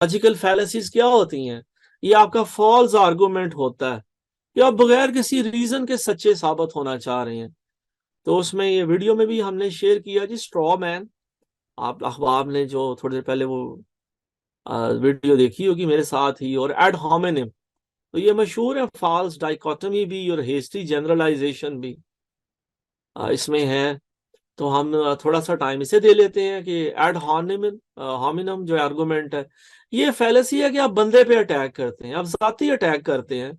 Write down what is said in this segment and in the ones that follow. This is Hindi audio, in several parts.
लॉजिकल फैलेसीज क्या होती हैं? ये आपका फॉल्स आर्गुमेंट होता है कि आप बगैर किसी रीजन के सच्चे साबित होना चाह रहे हैं। तो उसमें ये वीडियो में भी हमने शेयर किया जी, स्ट्रॉ मैन। आप अखबार ने जो थोड़ी देर पहले वो वीडियो देखी होगी मेरे साथ ही, और एड होमिनिम। तो ये मशहूर है, फॉल्स डाइकोटमी भी और हेस्टी जनरलाइजेशन भी इसमें है। तो हम थोड़ा सा टाइम इसे दे लेते हैं कि एड होमिनिम होमिनम जो आर्गुमेंट है, ये फैलेसी है कि आप बंदे पे अटैक करते हैं, आप जाती अटैक करते हैं,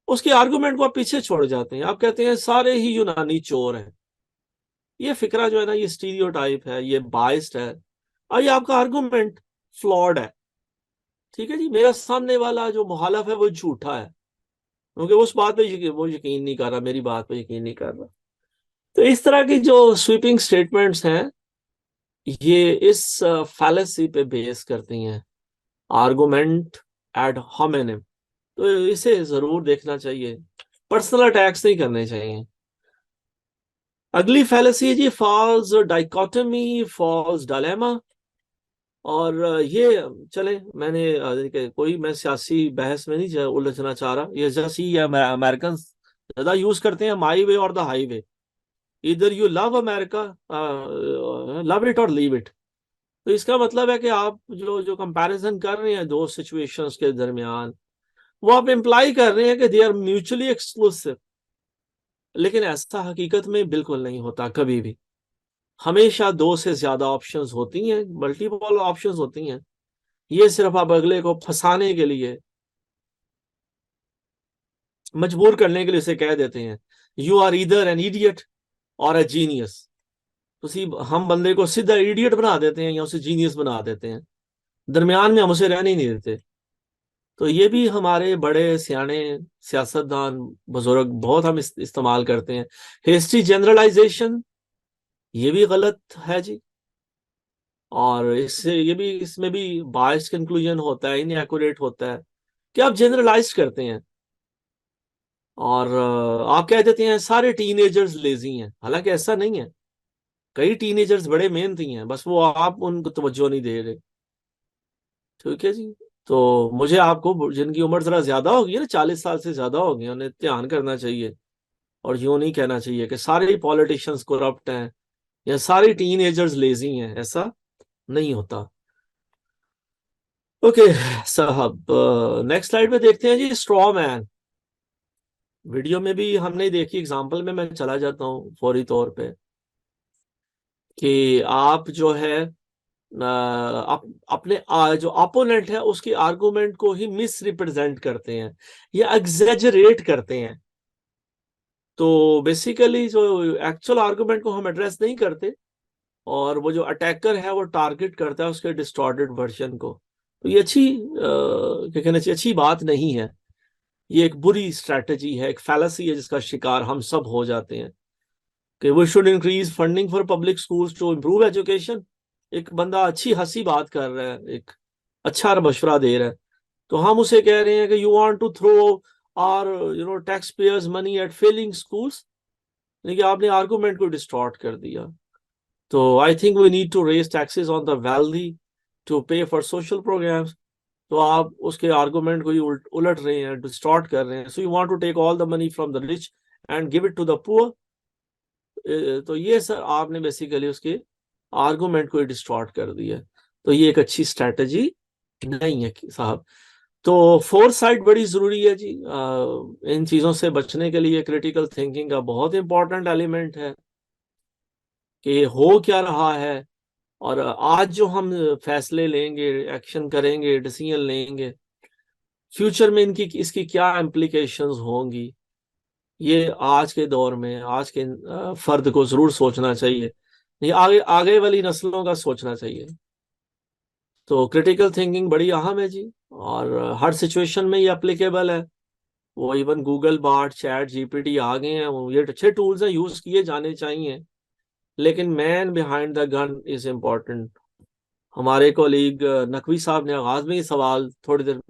उसके आर्गुमेंट को आप पीछे छोड़ जाते हैं, आप कहते हैं सारे ही यूनानी चोर हैं। ये फिक्रा जो है ना, ये स्टीरियोटाइप है, ये बाइस्ड है, और ये आपका आर्गुमेंट फ्लॉड है। ठीक है जी, मेरा सामने वाला जो मुखालफ है वो झूठा है, क्योंकि उस बात पे वो यकीन नहीं कर रहा, मेरी बात पे यकीन नहीं कर रहा। तो इस तरह की जो स्वीपिंग स्टेटमेंट्स हैं, ये इस फैलेसी पे बेस करती हैं, आर्गुमेंट एड होमिनेम। तो इसे जरूर देखना चाहिए, पर्सनल अटैक्स नहीं करने चाहिए। अगली फैलेसी है जी, फॉल्स डाइकोटमी, फॉल्स डायलेमा। और ये चले, मैंने कोई मैं सियासी बहस में नहीं उलझना चाह रहा, ये जैसे ही अमेरिकन ज्यादा यूज करते हैं, माई वे और द हाईवे। इधर you love America, love it और लीव इट। तो इसका मतलब है कि आप जो जो कंपैरिजन कर रहे हैं दो सिचुएशंस के दरमियान, वो आप इम्प्लाई कर रहे हैं कि दे आर म्यूचुअली एक्सक्लूसिव। लेकिन ऐसा हकीकत में बिल्कुल नहीं होता कभी भी। हमेशा दो से ज्यादा ऑप्शंस होती हैं, मल्टीपल ऑप्शंस होती हैं। ये सिर्फ आप अगले को फंसाने के लिए, मजबूर करने के लिए उसे कह देते हैं, you are either an idiot और अ जीनियस। तो हम बंदे को सीधा इडियट बना देते हैं या उसे जीनियस बना देते हैं, दरमियान में हम उसे रहने ही नहीं देते। तो ये भी हमारे बड़े सियाने सियासतदान बुजुर्ग बहुत हम इस्तेमाल करते हैं। हेस्टी जनरलाइजेशन, ये भी गलत है जी। और इससे ये भी, इसमें भी बायस्ड कंक्लूजन होता है, इनएक्यूरेट होता है कि आप जनरलाइज करते हैं। और आप कह देते हैं सारे टीनेजर्स लेजी हैं, हालांकि ऐसा नहीं है। कई टीनेजर्स बड़े मेहनती हैं, बस वो आप उनको तवज्जो नहीं दे रहे। ठीक है जी। तो मुझे आपको, जिनकी उम्र जरा ज्यादा होगी ना, 40 साल से ज्यादा होगी, उन्हें ध्यान करना चाहिए। और यूं नहीं कहना चाहिए कि सारे पॉलिटिशियंस करप्ट हैं या सारी टीनेजर्स लेजी हैं, ऐसा नहीं होता। ओके साहब, नेक्स्ट स्लाइड पे देखते हैं जी, स्ट्रॉ मैन। वीडियो में भी हमने देखी, एग्जांपल में मैं चला जाता हूँ फौरी तौर पे, कि आप जो है अपने जो अपोनेंट है उसके आर्गुमेंट को ही मिस रिप्रेजेंट करते हैं या एग्जेजरेट करते हैं। तो बेसिकली जो एक्चुअल आर्गुमेंट को हम एड्रेस नहीं करते, और वो जो अटैकर है वो टारगेट करता है उसके डिस्टॉर्टेड वर्जन को। तो ये अच्छी क्या कहना चाहिए, अच्छी बात नहीं है। ये एक बुरी स्ट्रैटेजी है, एक फैलेसी है जिसका शिकार हम सब हो जाते हैं, कि we should increase funding for public schools to improve education. एक बंदा अच्छी हंसी बात कर रहा है, एक अच्छा मशवरा दे रहा है, तो हम उसे कह रहे हैं कि you want to throw our tax payers money at failing schools. लेकिन आपने आर्गुमेंट को डिस्टॉर्ट कर दिया। तो I think we need to raise taxes on the wealthy to pay for social programs. तो आप उसके आर्गुमेंट को ही उलट रहे हैं, डिस्टॉर्ट कर रहे हैं। So you want to take all the money from the rich and give it to the poor. तो ये सर आपने बेसिकली उसके आर्गुमेंट को ही डिस्टॉर्ट कर दिया। तो ये एक अच्छी स्ट्रैटेजी नहीं है साहब। तो फोर साइड बड़ी जरूरी है जी। इन चीजों से बचने के लिए क्रिटिकल थिंकिंग का बहुत इंपॉर्टेंट एलिमेंट है, कि हो क्या रहा है, और आज जो हम फैसले लेंगे, एक्शन करेंगे, डिसीजन लेंगे, फ्यूचर में इनकी इसकी क्या इम्प्लीकेशंस होंगी। ये आज के दौर में आज के फर्द को जरूर सोचना चाहिए, ये आगे आगे वाली नस्लों का सोचना चाहिए। तो क्रिटिकल थिंकिंग बड़ी अहम है जी, और हर सिचुएशन में ये अप्लीकेबल है। वो even Google Bard, chat GPT आ गए हैं, ये अच्छे टूल्स हैं, यूज किए जाने चाहिए। लेकिन man behind the gun is important. हमारे कोलीग नकवी साहब ने आगाज में ही सवाल थोड़ी देर,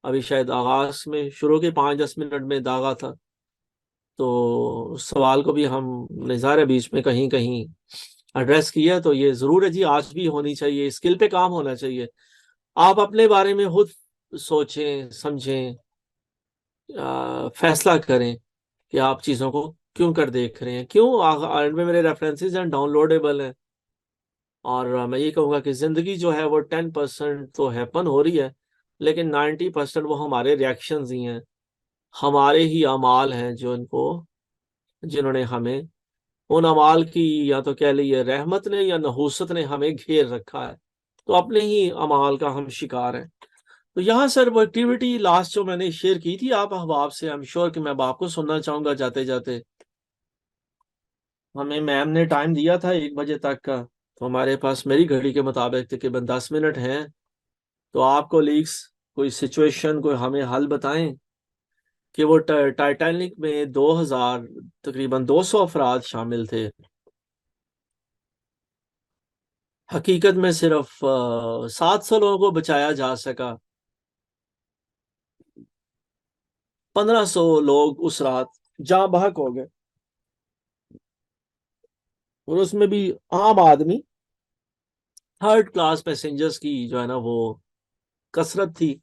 अभी शायद आगाज में शुरू के 5-10 मिनट में दागा था, तो उस सवाल को भी हम निज़ारे बीच में कहीं कहीं एड्रेस किया। तो ये जरूर है जी, आज भी होनी चाहिए, स्किल पे काम होना चाहिए। आप अपने बारे में खुद सोचें, समझें, फैसला करें कि आप चीजों को क्यों कर देख रहे हैं, क्यों। एंड में मेरे रेफरेंसेस हैं, डाउनलोडेबल हैं। और मैं ये कहूँगा कि जिंदगी जो है वो 10% तो हैपन हो रही है, लेकिन 90% वो हमारे रिएक्शंस ही हैं, हमारे ही अमाल हैं जो इनको, जिन्होंने हमें, उन अमाल की या तो कह लीजिए रहमत ने या नहूसत ने हमें घेर रखा है। तो अपने ही अमाल का हम शिकार हैं। तो यहाँ सर वो एक्टिविटी लास्ट जो मैंने शेयर की थी आप अहबाब से, आई एम श्योर कि मैं आपको सुनना चाहूंगा जाते जाते। हमें मैम ने टाइम दिया था 1 बजे तक का, तो हमारे पास मेरी घड़ी के मुताबिक तकरीबन 10 मिनट हैं। तो आप कोलीग्स कोई सिचुएशन, कोई हमें हल बताएं कि वो टाइटैनिक में 2000 तकरीबन 200 अफराद शामिल थे, हकीकत में सिर्फ 700 लोगों को बचाया जा सका। 1500 लोग उस रात जहाँ बहक हो गए, और उसमें भी आम आदमी, थर्ड क्लास पैसेंजर्स की जो है ना वो कसरत थी।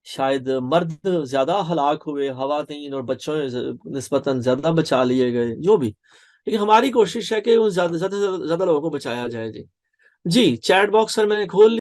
शायद मर्द ज्यादा हलाक हुए, खवातीन और बच्चों निस्बतन ज्यादा बचा लिए गए, जो भी। लेकिन हमारी कोशिश है कि उन ज्यादा ज्यादा ज्यादा लोगों को बचाया जाए। जी जी, चैट बॉक्स सर मैंने खोल